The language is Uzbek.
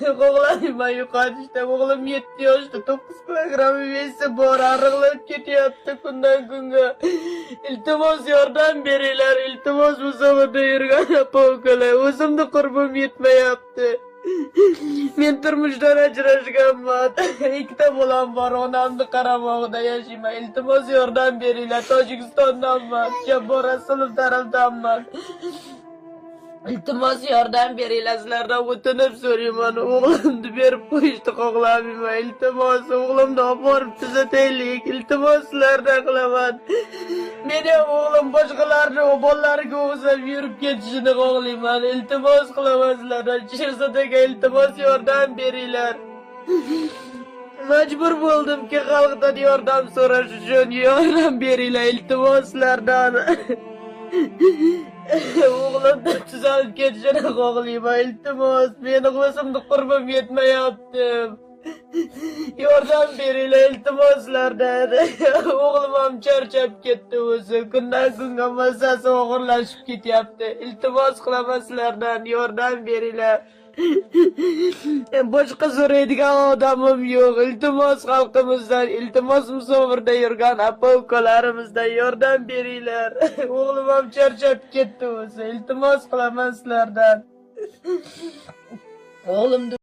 O'g'lim yuqotishda, o'g'lim 7 yoshda 9 kilogramm yesa bor, arig'lab ketyapti kundan kunga. Iltimos yordam beringlar, iltimos musobaqada yurgan aka-ukalar, o'zimni qurbim yetmayapti. Men turmushdan ajrashganman. 2 ta bolam bor, onamni qaramog'ida yashayman. Iltimos yordam beringlar, Tojikistondanman, Jabbor Rasulov tarafdanman. Iltimos yordam beringlar, sizlardan o'tinib so'rayman. O'g'limni berib qo'yishni xohlamayman. Iltimos, o'g'limni olib borib tuzataylik. Iltimos sizlardan qilaman. Meni o'g'lim boshqalarni bolalariga o'xshab yurib ketishini xohlayman. Iltimos qilaman sizlardan. Sherzodga iltimos yordam beringlar. Majbur bo'ldimki, xalqdan yordam so'rash uchun yordam beringlar, iltimos sizlardan. O'g'limni tuzalib ketishini xohlayman, iltimos. Meni o'zimni qurbim yetmayapti. Yordam beringlar, iltimos sizlardan. O'g'lim ham charchab ketdi o'zi. Kundan kunga massasi og'irlashib ketyapti. Iltimos qilaman sizlardan, yordam beringlar. Boshqa so'raydigan odamim yo'q. Iltimos xalqimizdan, iltimos musofirda yurgan aka-ukalarimizdan yordam beringlar. O'g'lim ham charchab ketdi o'zi. Iltimos qilaman sizlardan. O'g'limni